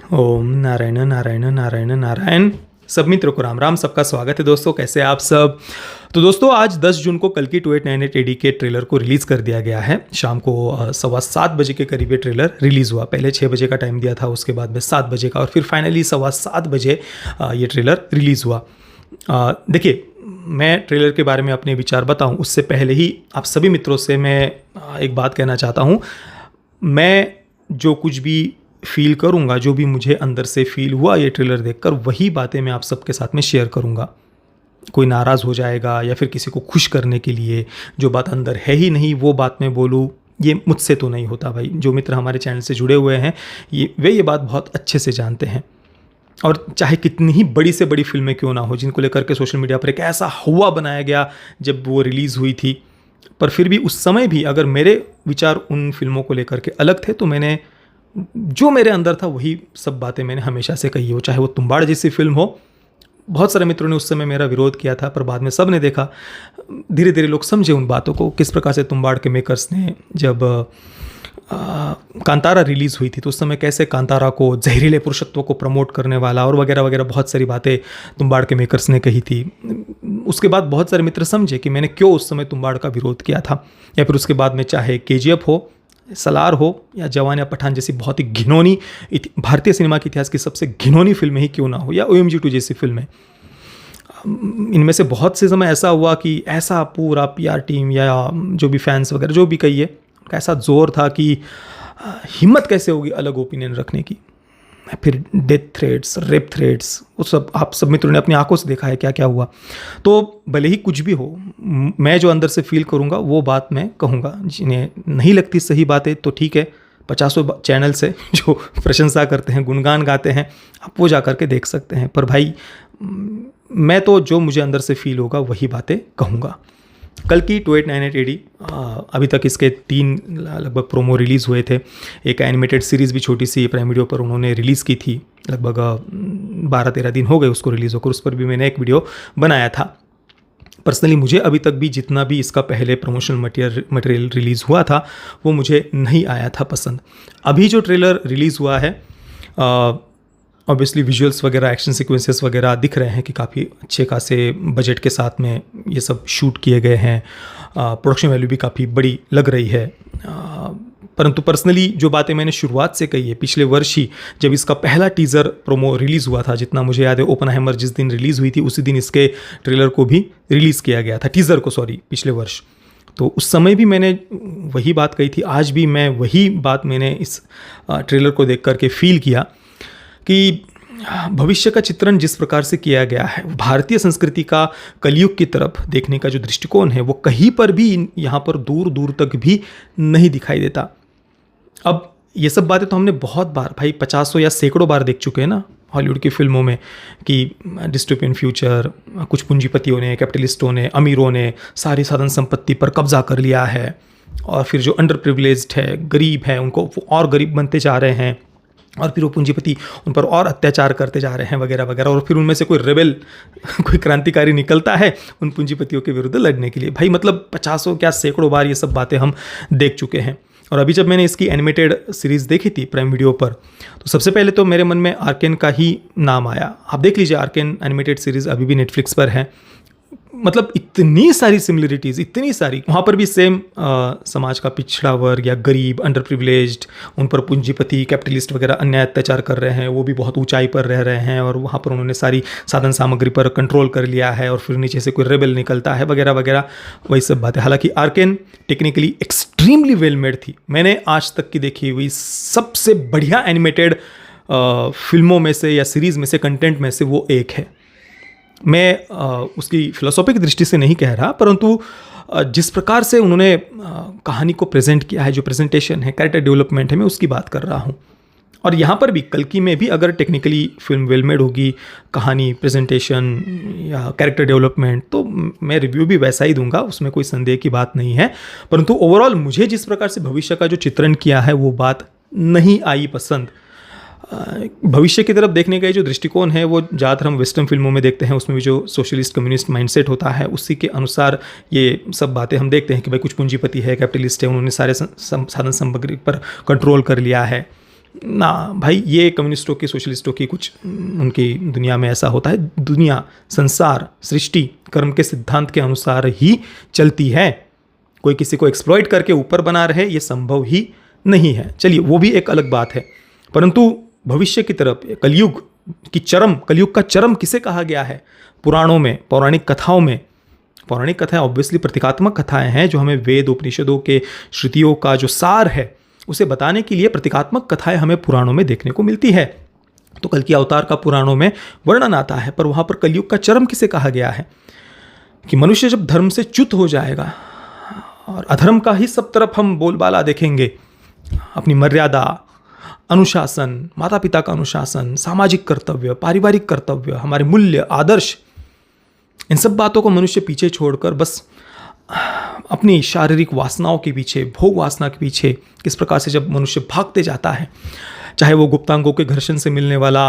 ओम नारायण नारायण नारायण नारायण। सब मित्रों को राम राम। सबका स्वागत है दोस्तों, कैसे आप सब। तो दोस्तों आज 10 जून को कल की 2898 एडी के ट्रेलर को रिलीज़ कर दिया गया है। शाम को 7:15 बजे के करीब ये ट्रेलर रिलीज़ हुआ। पहले 6 बजे का टाइम दिया था, उसके बाद में 7 बजे का, और फिर फाइनली 7:15 बजे ये ट्रेलर रिलीज़ हुआ। देखिए, मैं ट्रेलर के बारे में अपने विचार बताऊं उससे पहले ही आप सभी मित्रों से मैं एक बात कहना चाहता हूं। मैं जो कुछ भी फील करूंगा, जो भी मुझे अंदर से फील हुआ ये ट्रेलर देखकर, वही बातें मैं आप सबके साथ में शेयर करूंगा। कोई नाराज़ हो जाएगा या फिर किसी को खुश करने के लिए जो बात अंदर है ही नहीं वो बात मैं बोलूँ, ये मुझसे तो नहीं होता भाई। जो मित्र हमारे चैनल से जुड़े हुए हैं ये बात बहुत अच्छे से जानते हैं। और चाहे कितनी ही बड़ी से बड़ी फिल्में क्यों ना हो, जिनको लेकर के सोशल मीडिया पर एक ऐसा हुआ बनाया गया जब वो रिलीज़ हुई थी, पर फिर भी उस समय भी अगर मेरे विचार उन फिल्मों को लेकर के अलग थे तो मैंने जो मेरे अंदर था वही सब बातें मैंने हमेशा से कही हो। चाहे वो तुम्बाड़ जैसी फिल्म हो, बहुत सारे मित्रों ने उस समय मेरा विरोध किया था, पर बाद में सब ने देखा, धीरे धीरे लोग समझे उन बातों को। किस प्रकार से तुम्बाड़ के मेकर्स ने जब कांतारा रिलीज़ हुई थी तो उस समय कैसे कांतारा को जहरीले पुरुषत्व को प्रमोट करने वाला और वगैरह वगैरह बहुत सारी बातें तुम्बाड़ के मेकर्स ने कही थी। उसके बाद बहुत सारे मित्र समझे कि मैंने क्यों उस समय तुम्बाड़ का विरोध किया था। या फिर उसके बाद में चाहे केजीएफ हो, सलार हो या जवान या पठान जैसी बहुत ही घिनौनी भारतीय सिनेमा के इतिहास की सबसे घिनौनी फिल्में ही क्यों ना हो, या OMG 2 जैसी फिल्में, इनमें से बहुत से समय ऐसा हुआ कि ऐसा पूरा PR टीम या जो भी फैंस वगैरह जो भी कहिए, उनका ऐसा जोर था कि हिम्मत कैसे होगी अलग ओपिनियन रखने की। फिर डेथ थ्रेट्स, रेप थ्रेट्स, वो सब आप सब मित्रों ने अपनी आंखों से देखा है क्या क्या हुआ। तो भले ही कुछ भी हो, मैं जो अंदर से फील करूँगा वो बात मैं कहूँगा। जिन्हें नहीं लगती सही बातें तो ठीक है, 50 चैनल से जो प्रशंसा करते हैं, गुणगान गाते हैं, आप वो जा कर के देख सकते हैं। पर भाई मैं तो जो मुझे अंदर से फील होगा वही बातें कहूँगा। कल की 2898 एडी, अभी तक इसके 3 लगभग प्रोमो रिलीज़ हुए थे। एक एनिमेटेड सीरीज़ भी छोटी सी प्राइम वीडियो पर उन्होंने रिलीज़ की थी, लगभग 12-13 दिन हो गए उसको रिलीज़ होकर। उस पर भी मैंने एक वीडियो बनाया था। पर्सनली मुझे अभी तक भी जितना भी इसका पहले प्रमोशनल मटेरियल रिलीज़ हुआ था वो मुझे नहीं आया था पसंद। अभी जो ट्रेलर रिलीज़ हुआ है, ऑब्वियसली विजुअल्स वगैरह, एक्शन सीक्वेंसेस वगैरह दिख रहे हैं कि काफ़ी अच्छे खासे बजट के साथ में ये सब शूट किए गए हैं। प्रोडक्शन वैल्यू भी काफ़ी बड़ी लग रही है। परंतु पर्सनली जो बातें मैंने शुरुआत से कही है, पिछले वर्ष ही जब इसका पहला टीज़र प्रोमो रिलीज़ हुआ था, जितना मुझे याद है ओपनहाइमर जिस दिन रिलीज़ हुई थी उसी दिन इसके ट्रेलर को भी रिलीज़ किया गया था, टीज़र को, सॉरी, पिछले वर्ष। तो उस समय भी मैंने वही बात कही थी, आज भी मैं वही बात मैंने इस ट्रेलर को देख करके फील किया कि भविष्य का चित्रण जिस प्रकार से किया गया है, भारतीय संस्कृति का कलयुग की तरफ देखने का जो दृष्टिकोण है वो कहीं पर भी यहाँ पर दूर दूर तक भी नहीं दिखाई देता। अब ये सब बातें तो हमने बहुत बार भाई 50 या सैकड़ों बार देख चुके हैं ना हॉलीवुड की फिल्मों में, कि डिस्टोपियन फ्यूचर, कुछ पूंजीपतियों ने, कैपिटलिस्टों ने, अमीरों ने सारी साधन संपत्ति पर कब्जा कर लिया है, और फिर जो अंडर प्रिविलेज्ड है, गरीब है, उनको और गरीब बनते जा रहे हैं, और फिर वो पूंजीपति उन पर और अत्याचार करते जा रहे हैं वगैरह वगैरह। और फिर उनमें से कोई रेबेल, कोई क्रांतिकारी निकलता है उन पूंजीपतियों के विरुद्ध लड़ने के लिए। भाई मतलब 50 क्या सैकड़ों बार ये सब बातें हम देख चुके हैं। और अभी जब मैंने इसकी एनिमेटेड सीरीज़ देखी थी प्राइम वीडियो पर, तो सबसे पहले तो मेरे मन में आर्केन का ही नाम आया। आप देख लीजिए, आर्केन एनिमेटेड सीरीज़ अभी भी नेटफ्लिक्स पर है। मतलब इतनी सारी सिमिलरिटीज़, इतनी सारी। वहाँ पर भी सेम समाज का पिछड़ा वर्ग या गरीब, अंडर प्रिविलेज्ड, उन पर पूंजीपति, कैपिटलिस्ट वगैरह अन्याय अत्याचार कर रहे हैं, वो भी बहुत ऊंचाई पर रह रहे हैं, और वहाँ पर उन्होंने सारी साधन सामग्री पर कंट्रोल कर लिया है, और फिर नीचे से कोई रेबेल निकलता है वगैरह वगैरह, वही सब बातें। हालांकि arcane technically extremely well made थी। मैंने आज तक की देखी हुई सबसे बढ़िया एनिमेटेड फिल्मों में से या सीरीज़ में से, कंटेंट में से वो एक है। मैं उसकी फिलोसॉफिक दृष्टि से नहीं कह रहा, परंतु जिस प्रकार से उन्होंने कहानी को प्रेजेंट किया है, जो प्रेजेंटेशन है, कैरेक्टर डेवलपमेंट है, मैं उसकी बात कर रहा हूँ। और यहाँ पर भी कल्कि में भी अगर टेक्निकली फिल्म वेल मेड होगी, कहानी, प्रेजेंटेशन या कैरेक्टर डेवलपमेंट, तो मैं रिव्यू भी वैसा ही दूंगा, उसमें कोई संदेह की बात नहीं है। परंतु ओवरऑल मुझे जिस प्रकार से भविष्य का जो चित्रण किया है वो बात नहीं आई पसंद। भविष्य की तरफ देखने का जो दृष्टिकोण है वो ज़्यादातर हम वेस्टर्न फिल्मों में देखते हैं, उसमें भी जो सोशलिस्ट कम्युनिस्ट माइंडसेट होता है उसी के अनुसार ये सब बातें हम देखते हैं कि भाई कुछ पूंजीपति है, कैपिटलिस्ट है, उन्होंने सारे साधन सामग्री पर कंट्रोल कर लिया है, ना भाई, ये कम्युनिस्टों की, सोशलिस्टों की कुछ उनकी दुनिया में ऐसा होता है। दुनिया, संसार, सृष्टि कर्म के सिद्धांत के अनुसार ही चलती है। कोई किसी को एक्सप्लॉइट करके ऊपर बना रहे, ये संभव ही नहीं है। चलिए, वो भी एक अलग बात है। परंतु भविष्य की तरफ, कलयुग का चरम किसे कहा गया है? पुराणों में, पौराणिक कथाओं में। पौराणिक कथाएं ऑब्वियसली प्रतीकात्मक कथाएं हैं, जो हमें वेद उपनिषदों के श्रुतियों का जो सार है उसे बताने के लिए प्रतीकात्मक कथाएं हमें पुराणों में देखने को मिलती है। तो कल की अवतार का पुराणों में वर्णन आता है, पर वहाँ पर कलयुग का चरम किसे कहा गया है? कि मनुष्य जब धर्म से च्युत हो जाएगा और अधर्म का ही सब तरफ हम बोलबाला देखेंगे, अपनी मर्यादा, अनुशासन, माता पिता का अनुशासन, सामाजिक कर्तव्य, पारिवारिक कर्तव्य, हमारे मूल्य, आदर्श, इन सब बातों को मनुष्य पीछे छोड़कर बस अपनी शारीरिक वासनाओं के पीछे, भोग वासना के पीछे किस प्रकार से जब मनुष्य भागते जाता है, चाहे वो गुप्तांगों के घर्षण से मिलने वाला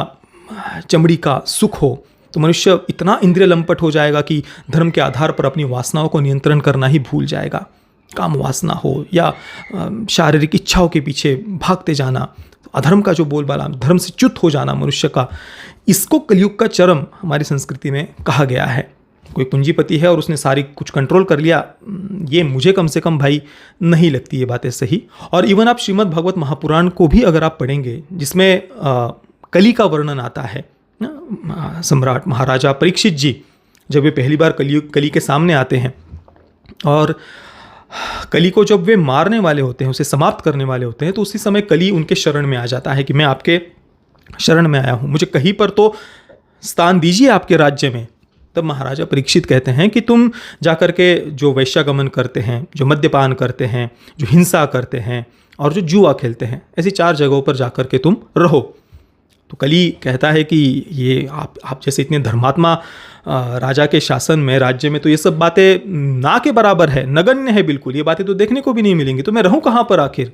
चमड़ी का सुख हो, तो मनुष्य इतना इंद्रिय लंपट हो जाएगा कि धर्म के आधार पर अपनी वासनाओं को नियंत्रण करना ही भूल जाएगा। काम वासना हो या शारीरिक इच्छाओं के पीछे भागते जाना, अधर्म का जो बोलबाला, धर्म से च्युत हो जाना मनुष्य का, इसको कलयुग का चरम हमारी संस्कृति में कहा गया है। कोई पूंजीपति है और उसने सारी कुछ कंट्रोल कर लिया, ये मुझे कम से कम भाई नहीं लगती ये बातें सही। और इवन आप श्रीमद् भागवत महापुराण को भी अगर आप पढ़ेंगे, जिसमें कली का वर्णन आता है, सम्राट महाराजा परीक्षित जी जब वे पहली बार कली के सामने आते हैं और कली को जब वे मारने वाले होते हैं, उसे समाप्त करने वाले होते हैं, तो उसी समय कली उनके शरण में आ जाता है कि मैं आपके शरण में आया हूँ, मुझे कहीं पर तो स्थान दीजिए आपके राज्य में। तब महाराजा परीक्षित कहते हैं कि तुम जाकर के जो वैश्यागमन करते हैं, जो मद्यपान करते हैं, जो हिंसा करते हैं और जो जुआ खेलते हैं, ऐसी 4 जगहों पर जाकर के तुम रहो। तो कली कहता है कि ये आप जैसे इतने धर्मात्मा राजा के शासन में, राज्य में, तो ये सब बातें ना के बराबर है, नगण्य है बिल्कुल, ये बातें तो देखने को भी नहीं मिलेंगी, तो मैं रहूं कहाँ पर आखिर।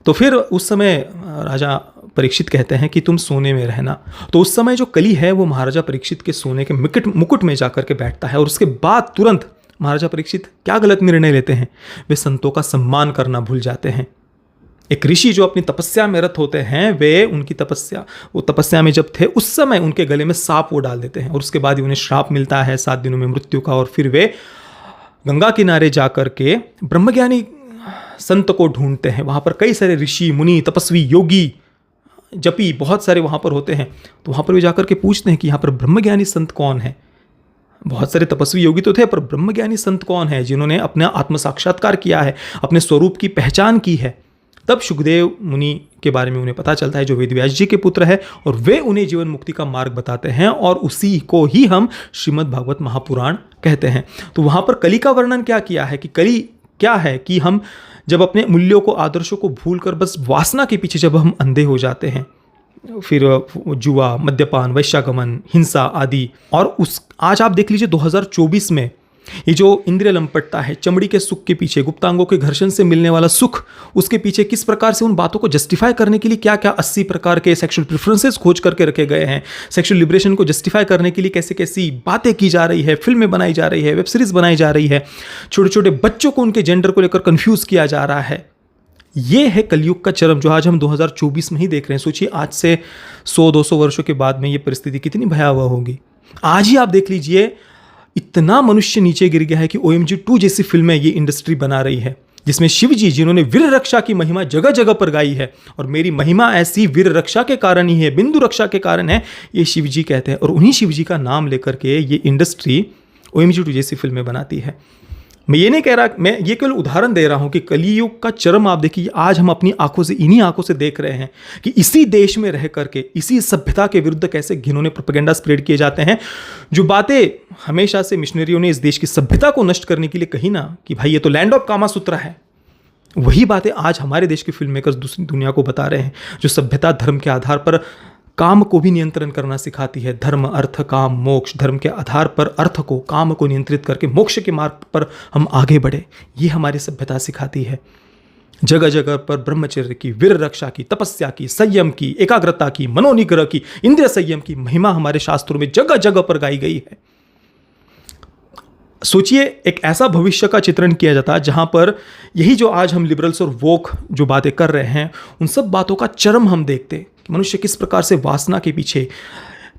तो फिर उस समय राजा परीक्षित कहते हैं कि तुम सोने में रहना। तो उस समय जो कली है वो महाराजा परीक्षित के सोने के मुकुट में जाकर के बैठता है और उसके बाद तुरंत महाराजा परीक्षित क्या गलत निर्णय लेते हैं, वे संतों का सम्मान करना भूल जाते हैं। एक ऋषि जो अपनी तपस्या में रत होते हैं, वे उनकी तपस्या में जब थे उस समय उनके गले में सांप वो डाल देते हैं और उसके बाद ही उन्हें श्राप मिलता है 7 दिनों में मृत्यु का। और फिर वे गंगा किनारे जाकर के ब्रह्मज्ञानी संत को ढूंढते हैं। वहाँ पर कई सारे ऋषि, मुनि, तपस्वी, योगी, जपी बहुत सारे वहाँ पर होते हैं। तो वहाँ पर वे जाकर के पूछते हैं कि यहाँ पर ब्रह्मज्ञानी संत कौन है। बहुत सारे तपस्वी योगी तो थे, पर ब्रह्मज्ञानी संत कौन है जिन्होंने अपना आत्म साक्षात्कार किया है, अपने स्वरूप की पहचान की है। तब शुकदेव मुनि के बारे में उन्हें पता चलता है, जो वेदव्यास जी के पुत्र है, और वे उन्हें जीवन मुक्ति का मार्ग बताते हैं और उसी को ही हम श्रीमद् भागवत महापुराण कहते हैं। तो वहाँ पर कली का वर्णन क्या किया है कि कली क्या है कि हम जब अपने मूल्यों को, आदर्शों को भूलकर बस वासना के पीछे जब हम अंधे हो जाते हैं, फिर जुआ, मद्यपान, वैश्यागमन, हिंसा आदि। और आज आप देख लीजिए 2024 में ये जो इंद्रिय लंपटता है, चमड़ी के सुख के पीछे, गुप्तांगों के घर्षण से मिलने वाला सुख, उसके पीछे किस प्रकार से उन बातों को जस्टिफाई करने के लिए क्या क्या 80 प्रकार के सेक्सुअल प्रेफरेंसेस खोज करके रखे गए हैं। सेक्सुअल लिबरेशन को जस्टिफाई करने के लिए कैसे कैसी बातें की जा रही है, फिल्में बनाई जा रही है, वेब सीरीज बनाई जा रही है, छोटे छोटे बच्चों को उनके जेंडर को लेकर कंफ्यूज किया जा रहा है। ये है कलयुग का चरम, जो आज हम 2024 में ही देख रहे हैं। सोचिए आज से 100-200 वर्षों के बाद में ये परिस्थिति कितनी भयावह होगी। आज ही आप देख लीजिए, इतना मनुष्य नीचे गिर गया है कि OMG 2 जैसी फिल्में ये इंडस्ट्री बना रही है, जिसमें शिव जी, जिन्होंने वीर रक्षा की महिमा जगह जगह पर गाई है, और मेरी महिमा ऐसी वीर रक्षा के कारण ही है, बिंदु रक्षा के कारण है, ये शिव जी कहते हैं। और उन्हीं शिव जी का नाम लेकर के ये इंडस्ट्री OMG 2 जैसी फिल्में बनाती है। मैं ये नहीं कह रहा, मैं ये केवल उदाहरण दे रहा हूं कि कलियुग का चरम आप देखिए, आज हम अपनी आंखों से, इन्हीं आंखों से देख रहे हैं कि इसी देश में रह करके, इसी सभ्यता के विरुद्ध कैसे घिनौने प्रोपेगेंडा स्प्रेड किए जाते हैं। जो बातें हमेशा से मिशनरियों ने इस देश की सभ्यता को नष्ट करने के लिए कही ना, कि भाई ये तो लैंड ऑफ कामासूत्र है, वही बातें आज हमारे देश के फिल्म मेकर्स दूसरी दुनिया को बता रहे हैं, जो सभ्यता धर्म के आधार पर काम को भी नियंत्रण करना सिखाती है। धर्म, अर्थ, काम, मोक्ष, धर्म के आधार पर अर्थ को, काम को नियंत्रित करके मोक्ष के मार्ग पर हम आगे बढ़े, ये हमारी सभ्यता सिखाती है। जगह जगह पर ब्रह्मचर्य की, वीर रक्षा की, तपस्या की, संयम की, एकाग्रता की, मनोनिग्रह की, इंद्रिय संयम की महिमा हमारे शास्त्रों में जगह जगह पर गाई गई है। सोचिए एक ऐसा भविष्य का चित्रण किया जाता जहां पर यही जो आज हम लिबरल्स और वोक जो बातें कर रहे हैं उन सब बातों का चरम हम देखते। मनुष्य किस प्रकार से वासना के पीछे,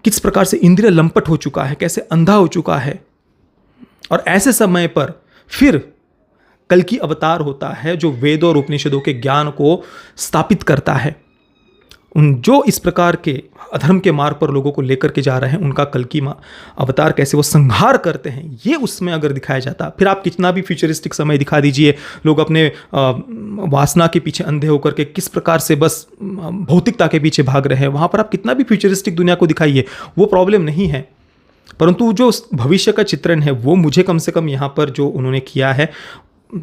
किस प्रकार से इंद्रिय लंपट हो चुका है, कैसे अंधा हो चुका है। और ऐसे समय पर फिर कल की अवतार होता है जो वेदों और उपनिषदों के ज्ञान को स्थापित करता है। उन जो इस प्रकार के अधर्म के मार्ग पर लोगों को लेकर के जा रहे हैं उनका कल की अवतार कैसे वो संहार करते हैं, ये उसमें अगर दिखाया जाता, फिर आप कितना भी फ्यूचरिस्टिक समय दिखा दीजिए, लोग अपने वासना के पीछे अंधे होकर के किस प्रकार से बस भौतिकता के पीछे भाग रहे हैं, वहाँ पर आप कितना भी फ्यूचरिस्टिक दुनिया को दिखाइए, वो प्रॉब्लम नहीं है। परंतु जो भविष्य का चित्रण है वो मुझे कम से कम यहाँ पर जो उन्होंने किया है,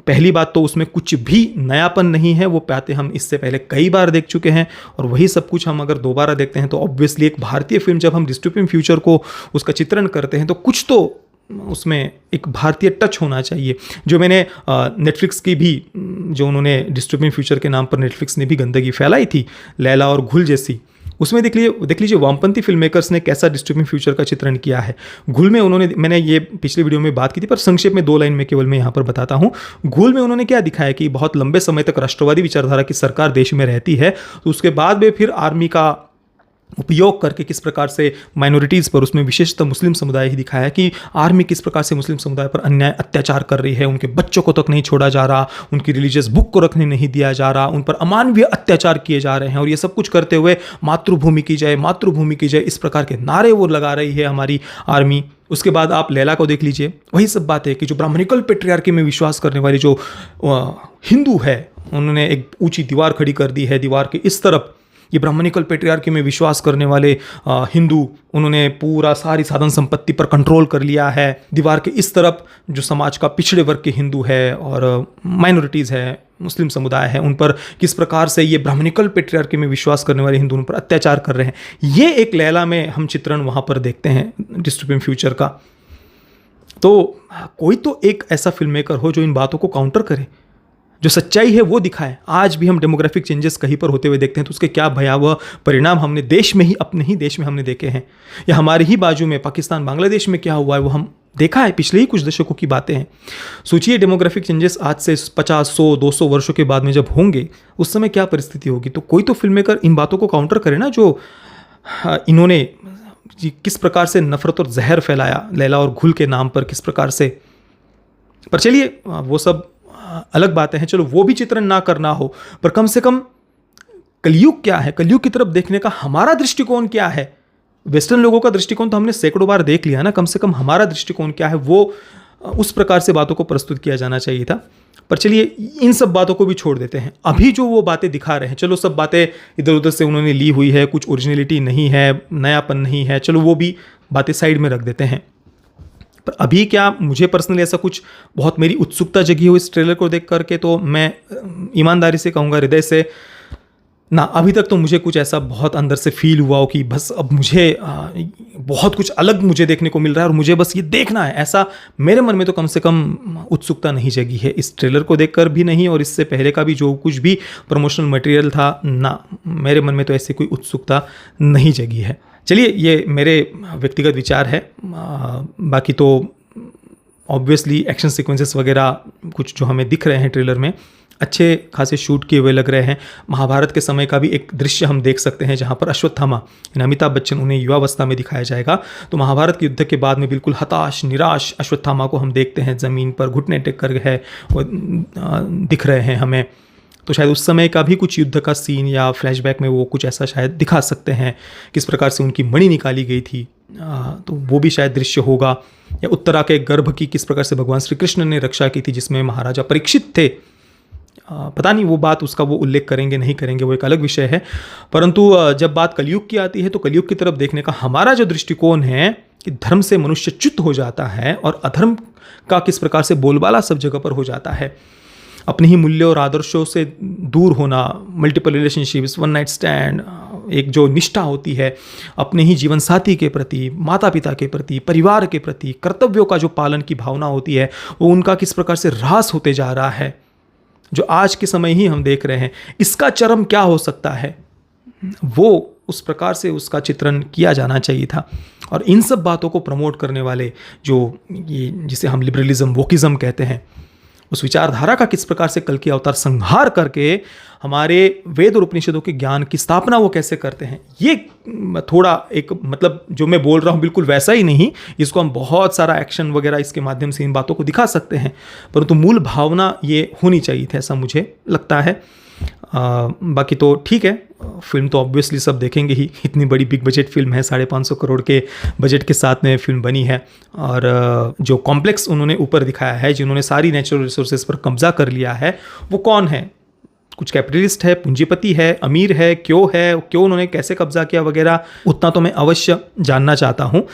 पहली बात तो उसमें कुछ भी नयापन नहीं है। वो बातें हम इससे पहले कई बार देख चुके हैं और वही सब कुछ हम अगर दोबारा देखते हैं तो ऑब्वियसली एक भारतीय फिल्म जब हम डिस्टोपियन फ्यूचर को उसका चित्रण करते हैं तो कुछ तो उसमें एक भारतीय टच होना चाहिए। जो मैंने नेटफ्लिक्स की भी, जो उन्होंने डिस्टोपियन फ्यूचर के नाम पर नेटफ्लिक्स ने भी गंदगी फैलाई थी, लैला और घुल जैसी, उसमें देख लीजिए वामपंथी फिल्म मेकर्स ने कैसा डिस्टोपियन फ्यूचर का चित्रण किया है। घुल में उन्होंने, मैंने ये पिछले वीडियो में बात की थी पर संक्षेप में 2 लाइन में केवल मैं यहाँ पर बताता हूँ। घुल में उन्होंने क्या दिखाया कि बहुत लंबे समय तक राष्ट्रवादी विचारधारा की सरकार देश में रहती है, तो उसके बाद में फिर आर्मी का उपयोग करके किस प्रकार से माइनॉरिटीज़ पर, उसमें विशेषतः मुस्लिम समुदाय ही दिखाया कि आर्मी किस प्रकार से मुस्लिम समुदाय पर अन्याय अत्याचार कर रही है, उनके बच्चों को तक नहीं छोड़ा जा रहा, उनकी रिलीजियस बुक को रखने नहीं दिया जा रहा, उन पर अमानवीय अत्याचार किए जा रहे हैं। और ये सब कुछ करते हुए मातृभूमि की जय, मातृभूमि की जय, इस प्रकार के नारे वो लगा रही है हमारी आर्मी। उसके बाद आप लैला को देख लीजिए, वही सब बात है कि जो ब्राह्मणिकल पेट्रियार्की में विश्वास करने वाली जो हिंदू है, उन्होंने एक ऊंची दीवार खड़ी कर दी है। दीवार के इस तरफ ये ब्राह्मणिकल पेट्रियार्की में विश्वास करने वाले हिंदू, उन्होंने पूरा सारी साधन संपत्ति पर कंट्रोल कर लिया है। दीवार के इस तरफ जो समाज का पिछड़े वर्ग के हिंदू है और माइनॉरिटीज़ है, मुस्लिम समुदाय है, उन पर किस प्रकार से ये ब्राह्मणिकल पेट्रियार्की में विश्वास करने वाले हिंदू उन पर अत्याचार कर रहे हैं। ये एक लैला में हम चित्रण वहाँ पर देखते हैं डिस्टोपियन फ्यूचर का। तो कोई तो एक ऐसा फिल्म मेकर हो जो इन बातों को काउंटर करे, जो सच्चाई है वो दिखाए। आज भी हम डेमोग्राफिक चेंजेस कहीं पर होते हुए देखते हैं तो उसके क्या भयावह परिणाम हमने देश में ही, अपने ही देश में हमने देखे हैं, या हमारे ही बाजू में पाकिस्तान बांग्लादेश में क्या हुआ है वो हम देखा है। पिछले ही कुछ दशकों की बातें हैं। सोचिए डेमोग्राफिक चेंजेस आज से 50, 100, 200 वर्षों के बाद में जब होंगे उस समय क्या परिस्थिति होगी। तो कोई तो फिल्म मेकर इन बातों को काउंटर करे ना, जो इन्होंने किस प्रकार से नफरत और जहर फैलाया लैला और घुल के नाम पर, किस प्रकार से। पर चलिए वो सब अलग बातें हैं, चलो वो भी चित्रण ना करना हो, पर कम से कम कलयुग क्या है, कलयुग की तरफ देखने का हमारा दृष्टिकोण क्या है। वेस्टर्न लोगों का दृष्टिकोण तो हमने सैकड़ों बार देख लिया ना, कम से कम हमारा दृष्टिकोण क्या है वो उस प्रकार से बातों को प्रस्तुत किया जाना चाहिए था। पर चलिए इन सब बातों को भी छोड़ देते हैं। अभी जो वो बातें दिखा रहे हैं, चलो सब बातें इधर उधर से उन्होंने ली हुई है, कुछ ओरिजिनलिटी नहीं है, नयापन नहीं है, चलो वो भी बातें साइड में रख देते हैं। पर अभी क्या, मुझे पर्सनली ऐसा कुछ बहुत मेरी उत्सुकता जगी हो इस ट्रेलर को देख करके, तो मैं ईमानदारी से कहूँगा, हृदय से ना, अभी तक तो मुझे कुछ ऐसा बहुत अंदर से फील हुआ हो कि बस अब मुझे बहुत कुछ अलग मुझे देखने को मिल रहा है और मुझे बस ये देखना है, ऐसा मेरे मन में तो कम से कम उत्सुकता नहीं जगी है इस ट्रेलर को देखकर भी नहीं, और इससे पहले का भी जो कुछ भी प्रमोशनल मटेरियल था ना, मेरे मन में तो ऐसी कोई उत्सुकता नहीं जगी है। चलिए ये मेरे व्यक्तिगत विचार है। बाकी तो ऑब्वियसली एक्शन सीक्वेंसेस वगैरह कुछ जो हमें दिख रहे हैं ट्रेलर में अच्छे खासे शूट किए हुए लग रहे हैं। महाभारत के समय का भी एक दृश्य हम देख सकते हैं जहां पर अश्वत्थामा, अमिताभ बच्चन, उन्हें युवावस्था में दिखाया जाएगा। तो महाभारत के युद्ध के बाद में बिल्कुल हताश निराश अश्वत्थामा को हम देखते हैं, ज़मीन पर घुटने टेक कर है वो दिख रहे हैं हमें। तो शायद उस समय का भी कुछ युद्ध का सीन या फ्लैशबैक में वो कुछ ऐसा शायद दिखा सकते हैं, किस प्रकार से उनकी मणि निकाली गई थी, तो वो भी शायद दृश्य होगा। या उत्तरा के गर्भ की किस प्रकार से भगवान श्री कृष्ण ने रक्षा की थी, जिसमें महाराजा परीक्षित थे। पता नहीं वो बात, उसका वो उल्लेख करेंगे नहीं करेंगे, वो एक अलग विषय है। परंतु जब बात कलयुग की आती है तो कलयुग की तरफ देखने का हमारा जो दृष्टिकोण है कि धर्म से मनुष्य च्युत हो जाता है और अधर्म का किस प्रकार से बोलबाला सब जगह पर हो जाता है। अपने ही मूल्यों और आदर्शों से दूर होना, multiple relationships, one night stand, एक जो निष्ठा होती है अपने ही जीवन साथी के प्रति, माता पिता के प्रति, परिवार के प्रति, कर्तव्यों का जो पालन की भावना होती है, वो उनका किस प्रकार से ह्रास होते जा रहा है, जो आज के समय ही हम देख रहे हैं। इसका चरम क्या हो सकता है? वो उस प्रकार से उसका चित्रण किया जाना चाहिए था। और इन सब बातों को प्रमोट करने वाले जो ये जिसे हम लिबरलिज्म वोकिज्म कहते हैं, उस विचारधारा का किस प्रकार से कल की अवतार संहार करके हमारे वेद और उपनिषदों के ज्ञान की स्थापना वो कैसे करते हैं, ये थोड़ा एक मतलब जो मैं बोल रहा हूँ बिल्कुल वैसा ही नहीं, इसको हम बहुत सारा एक्शन वगैरह इसके माध्यम से इन बातों को दिखा सकते हैं, परंतु मूल भावना ये होनी चाहिए थी, ऐसा मुझे लगता है। बाकी तो ठीक है, फिल्म तो ऑब्वियसली सब देखेंगे ही, इतनी बड़ी बिग बजट फिल्म है, 550 करोड़ के बजट के साथ में फिल्म बनी है। और जो कॉम्प्लेक्स उन्होंने ऊपर दिखाया है, जिन्होंने सारी नेचुरल रिसोर्सेज पर कब्जा कर लिया है, वो कौन है? कुछ कैपिटलिस्ट है, पूंजीपति है, अमीर है, क्यों उन्होंने कैसे कब्जा किया वगैरह, उतना तो मैं अवश्य जानना चाहता हूँ।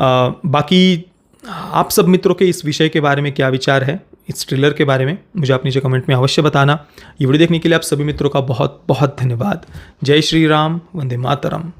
बाकी आप सब मित्रों के इस विषय के बारे में क्या विचार है, इस ट्रेलर के बारे में मुझे आप नीचे कमेंट में अवश्य बताना। ये वीडियो देखने के लिए आप सभी मित्रों का बहुत बहुत धन्यवाद। जय श्री राम, वंदे मातरम।